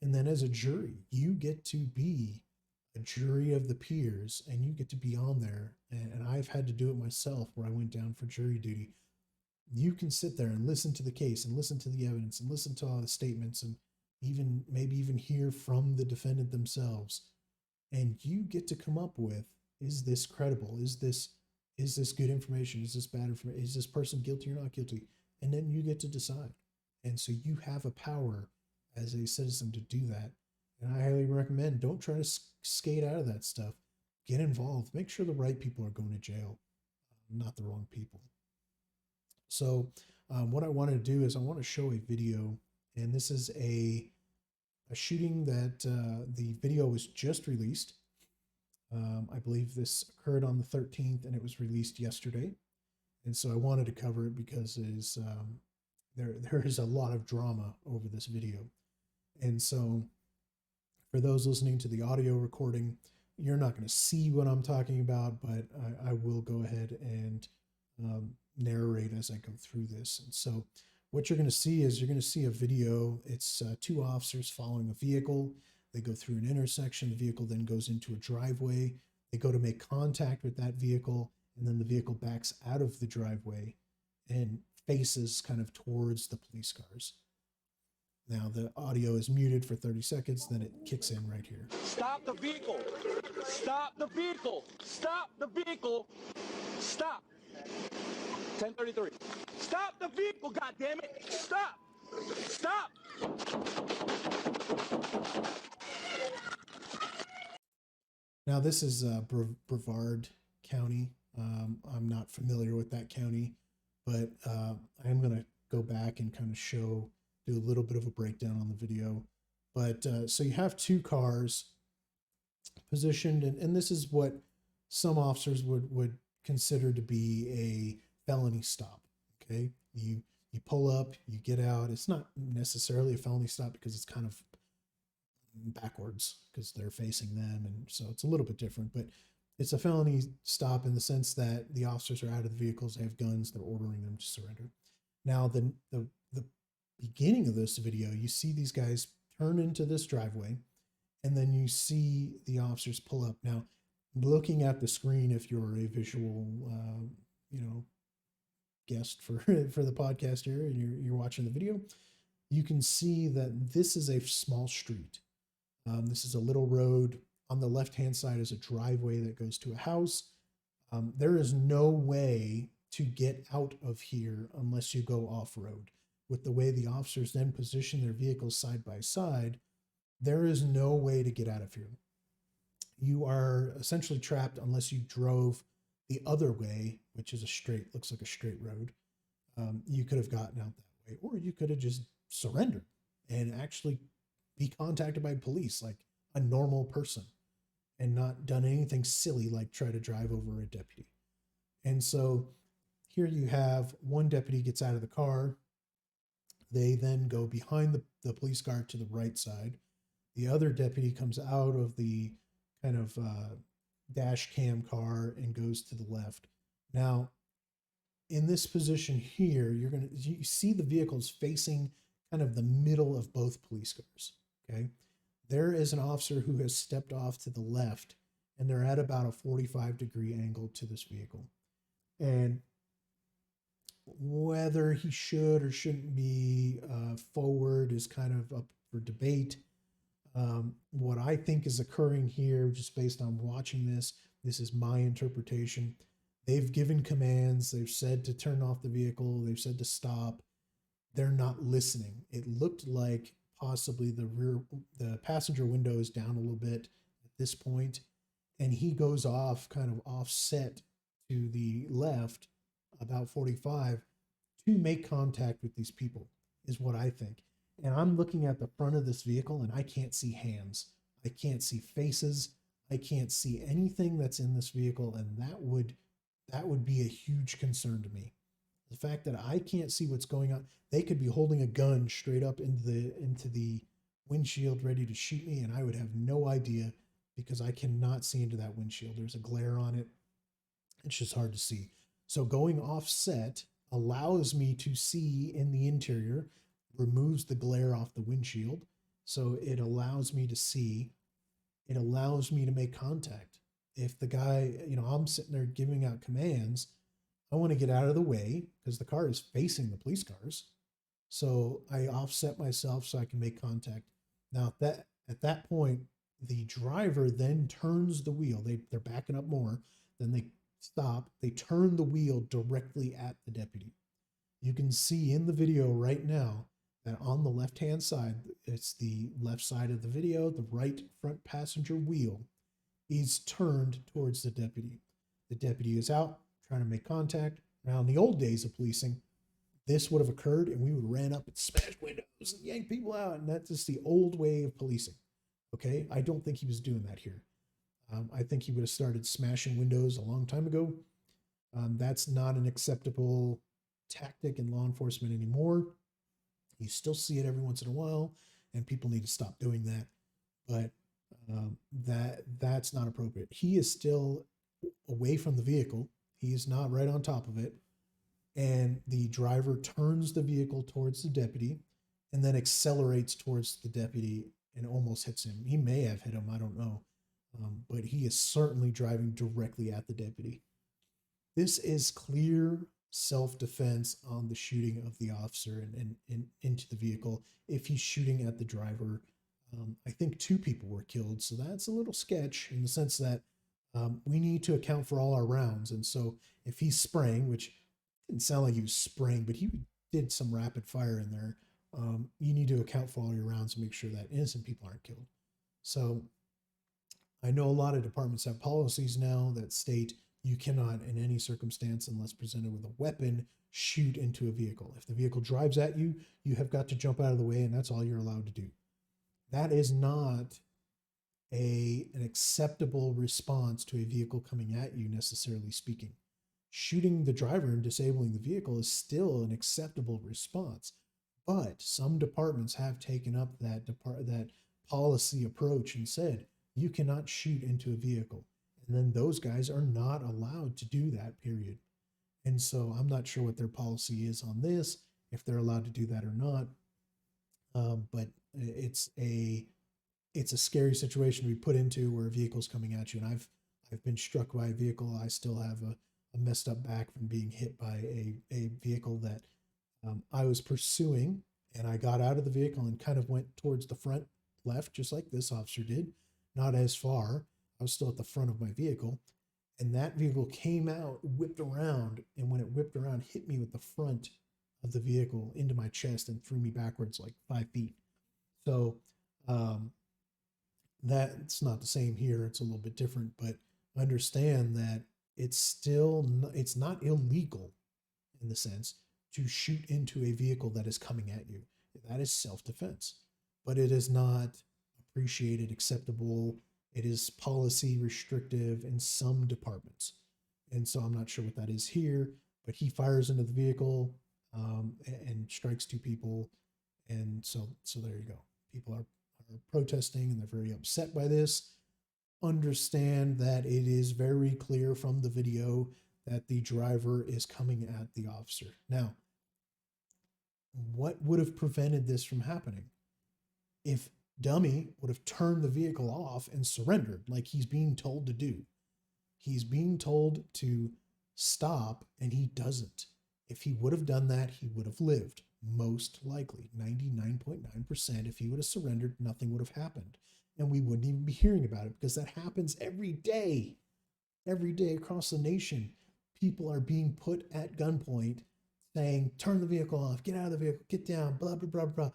And then as a jury, you get to be a jury of the peers, and you get to be on there. And I've had to do it myself, where I went down for jury duty. you can sit there and listen to the case and listen to the evidence and listen to all the statements and even maybe even hear from the defendant themselves, and you get to come up with, is this credible, is this good information, is this bad information, is this person guilty or not guilty, and then you get to decide. And so you have a power as a citizen to do that. And I highly recommend, don't try to skate out of that stuff. Get involved, make sure the right people are going to jail, not the wrong people. So what I want to do is I want to show a video, and this is a shooting that the video was just released. I believe this occurred on the 13th and it was released yesterday. And so I wanted to cover it because it is, there is a lot of drama over this video. And so for those listening to the audio recording, you're not going to see what I'm talking about, but I will go ahead and narrate as I go through this. And so what you're going to see is you're going to see a video. It's two officers following a vehicle. They go through an intersection. The vehicle then goes into a driveway. They go to make contact with that vehicle, and then the vehicle backs out of the driveway and faces kind of towards the police cars. Now the audio is muted for 30 seconds, then it kicks in right here. Stop the vehicle! Stop the vehicle! Stop the vehicle! Stop! 1033. Stop the vehicle, goddammit! Stop! Stop! Now this is Brevard County. I'm not familiar with that county, but I am going to go back and kind of do a little bit of a breakdown on the video. But so you have two cars positioned, and this is what some officers would consider to be a felony stop. Okay, you pull up, you get out. It's not necessarily a felony stop because it's kind of backwards because they're facing them, and so it's a little bit different, but it's a felony stop in the sense that the officers are out of the vehicles, they have guns, they're ordering them to surrender. Now the beginning of this video, you see these guys turn into this driveway, and then you see the officers pull up. Now, looking at the screen, if you're a visual guest for the podcast here and you're watching the video, you can see that this is a small street. This is a little road. On the left-hand side is a driveway that goes to a house. There is no way to get out of here unless you go off-road. With the way the officers then position their vehicles side by side, there is no way to get out of here. You are essentially trapped unless you drove the other way, which is looks like a straight road. You could have gotten out that way, or you could have just surrendered and actually be contacted by police like a normal person and not done anything silly like try to drive over a deputy. And so here you have one deputy gets out of the car. They then go behind the police car to the right side. The other deputy comes out of the kind of dash cam car and goes to the left. Now, in this position here, you see the vehicles facing kind of the middle of both police cars. Okay, there is an officer who has stepped off to the left, and they're at about a 45-degree angle to this vehicle. And whether he should or shouldn't be forward is kind of up for debate. What I think is occurring here, just based on watching this is my interpretation. They've given commands. They've said to turn off the vehicle. They've said to stop. They're not listening. It looked like possibly the passenger window is down a little bit at this point, and he goes off kind of offset to the left about 45 to make contact with these people, is what I think. And I'm looking at the front of this vehicle and I can't see hands. I can't see faces. I can't see anything that's in this vehicle, and that would be a huge concern to me. The fact that I can't see what's going on. They could be holding a gun straight up into the windshield ready to shoot me, and I would have no idea because I cannot see into that windshield. There's a glare on it. It's just hard to see. So going offset allows me to see in the interior, removes the glare off the windshield. So it allows me to see. It allows me to make contact. If the guy, I'm sitting there giving out commands, I want to get out of the way because the car is facing the police cars. So I offset myself so I can make contact. Now at that point, the driver then turns the wheel. They're backing up more. Then they stop. They turn the wheel directly at the deputy. You can see in the video right now that on the left hand side, it's the left side of the video, the right front passenger wheel is turned towards the deputy. The deputy is out trying to make contact. Now, in the old days of policing, this would have occurred and we would have ran up and smashed windows and yanked people out. And that's just the old way of policing. Okay. I don't think he was doing that here. I think he would have started smashing windows a long time ago. That's not an acceptable tactic in law enforcement anymore. You still see it every once in a while, and people need to stop doing that. But that's not appropriate. He is still away from the vehicle. He is not right on top of it. And the driver turns the vehicle towards the deputy and then accelerates towards the deputy and almost hits him. He may have hit him, I don't know. But he is certainly driving directly at the deputy. This is clear self-defense on the shooting of the officer and into the vehicle. If he's shooting at the driver, I think 2 people were killed. So that's a little sketch in the sense that we need to account for all our rounds. And so if he's spraying, which didn't sound like he was spraying, but he did some rapid fire in there, you need to account for all your rounds and make sure that innocent people aren't killed. So I know a lot of departments have policies now that state you cannot, in any circumstance, unless presented with a weapon, shoot into a vehicle. If the vehicle drives at you, you have got to jump out of the way, and that's all you're allowed to do. That is not an acceptable response to a vehicle coming at you, necessarily speaking. Shooting the driver and disabling the vehicle is still an acceptable response, but some departments have taken up that policy approach and said you cannot shoot into a vehicle. And then those guys are not allowed to do that, period. And so I'm not sure what their policy is on this, if they're allowed to do that or not. But it's a scary situation to be put into where a vehicle's coming at you. And I've been struck by a vehicle. I still have a messed up back from being hit by a vehicle that I was pursuing. And I got out of the vehicle and kind of went towards the front left, just like this officer did, not as far. I was still at the front of my vehicle, and that vehicle came out, whipped around, and when it whipped around, hit me with the front of the vehicle into my chest and threw me backwards like 5 feet. So that's not the same here. It's a little bit different, but understand that it's not illegal in the sense to shoot into a vehicle that is coming at you. That is self-defense, but it is not appreciated, acceptable. It is policy restrictive in some departments. And so I'm not sure what that is here, but he fires into the vehicle and strikes 2 people. And so there you go. People are protesting and they're very upset by this. Understand that it is very clear from the video that the driver is coming at the officer. Now, what would have prevented this from happening? If Dummy would have turned the vehicle off and surrendered like he's being told to do. He's being told to stop and he doesn't. If he would have done that, he would have lived. Most likely, 99.9%. If he would have surrendered, nothing would have happened. And we wouldn't even be hearing about it because that happens every day. Every day across the nation, people are being put at gunpoint saying, turn the vehicle off, get out of the vehicle, get down, blah, blah, blah, blah.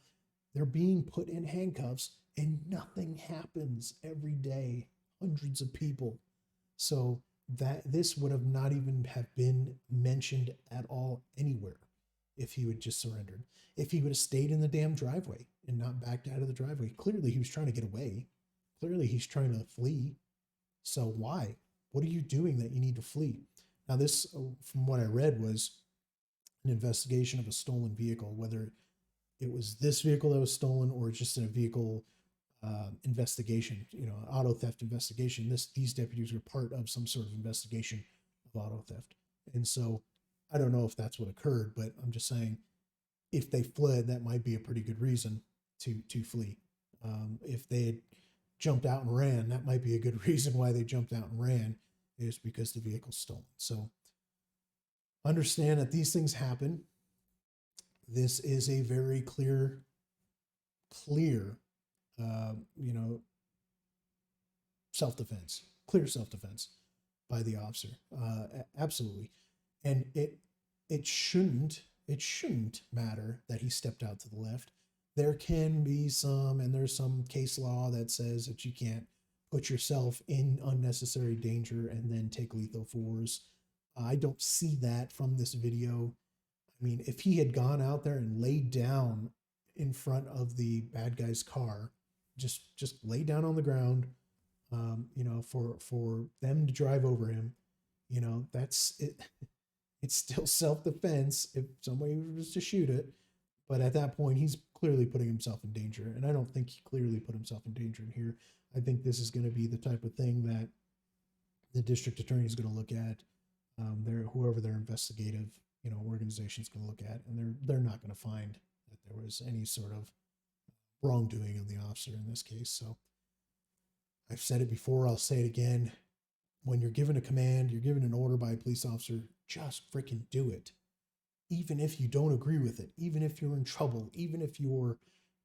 They're being put in handcuffs and nothing happens every day. Hundreds of people. So that this would have not even have been mentioned at all anywhere if he would just surrendered. If he would have stayed in the damn driveway and not backed out of the driveway. Clearly he was trying to get away. Clearly he's trying to flee. So why? What are you doing that you need to flee? Now this, from what I read, was an investigation of a stolen vehicle, whether it was this vehicle that was stolen or just a vehicle investigation, auto theft investigation. These deputies were part of some sort of investigation of auto theft. And so I don't know if that's what occurred, but I'm just saying if they fled, that might be a pretty good reason to flee. If they had jumped out and ran, that might be a good reason why they jumped out and ran, is because the vehicle's stolen. So understand that these things happen. This is a very clear, you know, self-defense, clear self-defense by the officer. Absolutely. And it shouldn't matter that he stepped out to the left. There can be some, and there's some case law that says that you can't put yourself in unnecessary danger and then take lethal force. I don't see that from this video. I mean, if he had gone out there and laid down in front of the bad guy's car, just lay down on the ground, you know, for them to drive over him, you know, that's it. It's still self-defense if somebody was to shoot it, but at that point, he's clearly putting himself in danger, and I don't think he clearly put himself in danger in here. I think this is going to be the type of thing that the district attorney is going to look at. Whoever their investigative, you know, organization is going to look at, and they're not going to find that there was any sort of wrongdoing of the officer in this case. So I've said it before, I'll say it again. When you're given a command, you're given an order by a police officer, just freaking do it. Even if you don't agree with it, even if you're in trouble, even if you're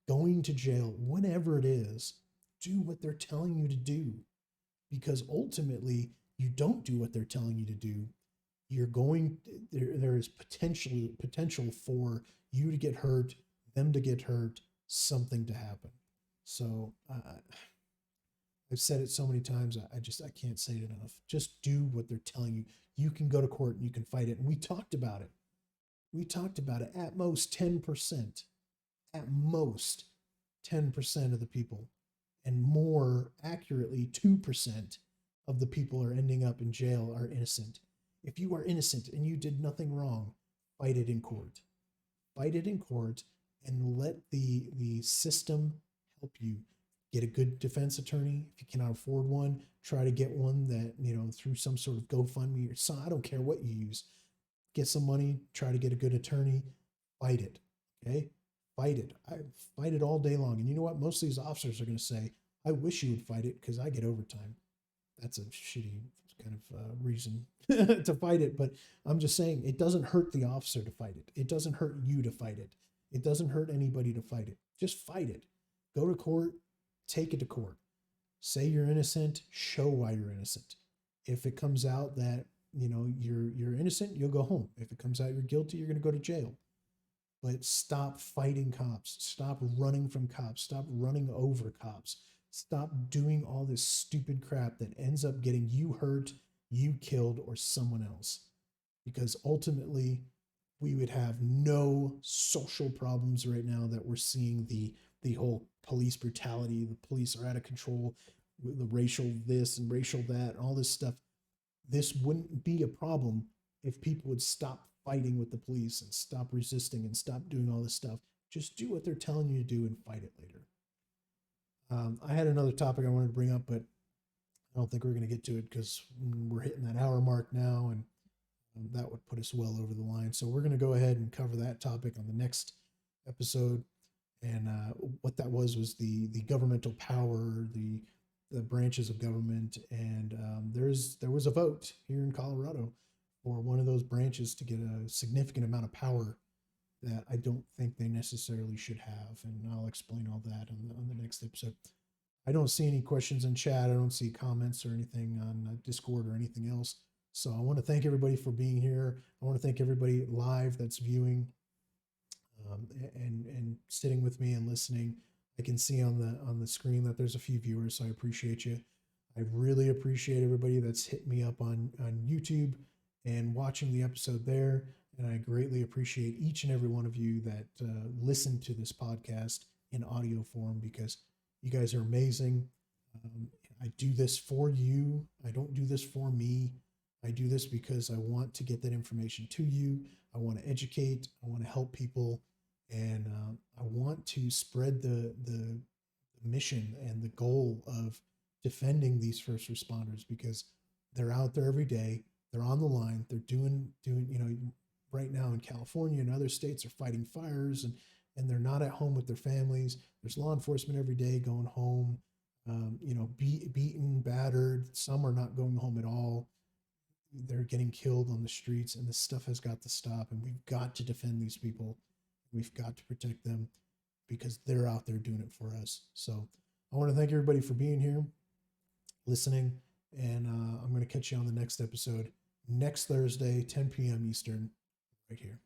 going to jail, whatever it is, do what they're telling you to do. Because ultimately, you don't do what they're telling you to do, you're going, there is potential for you to get hurt, them to get hurt, something to happen. So I've said it so many times, I can't say it enough. Just do what they're telling you. You can go to court and you can fight it. And we talked about it. At most 10%. At most 10% of the people. And more accurately, 2% of the people are ending up in jail are innocent. If you are innocent and you did nothing wrong, fight it in court. Fight it in court and let the system help you. Get a good defense attorney. If you cannot afford one, try to get one that, you know, through some sort of GoFundMe or so. I don't care what you use. Get some money, try to get a good attorney, fight it. Okay? Fight it. I fight it all day long. And you know what? Most of these officers are going to say, I wish you would fight it because I get overtime. That's a shitty kind of reason to fight it. But I'm just saying, it doesn't hurt the officer to fight it. It doesn't hurt you to fight it. It doesn't hurt anybody to fight it. Just fight it. Go to court. Take it to court. Say you're innocent. Show why you're innocent. If it comes out that, you know, you're innocent, you'll go home. If it comes out you're guilty, you're going to go to jail. But stop fighting cops. Stop running from cops. Stop running over cops. Stop doing all this stupid crap that ends up getting you hurt, you killed, or someone else. Because ultimately, we would have no social problems right now that we're seeing the whole police brutality. The police are out of control, the racial this and racial that, and all this stuff. This wouldn't be a problem if people would stop fighting with the police and stop resisting and stop doing all this stuff. Just do what they're telling you to do and fight it later. I had another topic I wanted to bring up, but I don't think we're going to get to it because we're hitting that hour mark now, and that would put us well over the line. So we're going to go ahead and cover that topic on the next episode. And what that was the governmental power, the branches of government, and there was a vote here in Colorado for one of those branches to get a significant amount of power that I don't think they necessarily should have, and I'll explain all that on the next episode. I don't see any questions in chat. I don't see comments or anything on Discord or anything else. So I want to thank everybody for being here. I want to thank everybody live that's viewing and sitting with me and listening. I can see on the screen that there's a few viewers, so I appreciate you. I really appreciate everybody that's hit me up on YouTube and watching the episode there. And I greatly appreciate each and every one of you that listen to this podcast in audio form, because you guys are amazing. I do this for you. I don't do this for me. I do this because I want to get that information to you. I want to educate. I want to help people. And I want to spread the mission and the goal of defending these first responders, because they're out there every day. They're on the line. They're doing, you know, right now in California and other states are fighting fires, and they're not at home with their families. There's law enforcement every day going home, you know, beaten, battered. Some are not going home at all. they're getting killed on the streets, and this stuff has got to stop. And we've got to defend these people. We've got to protect them because they're out there doing it for us. So I want to thank everybody for being here, listening, and I'm going to catch you on the next episode next Thursday, 10 p.m. Eastern, right here.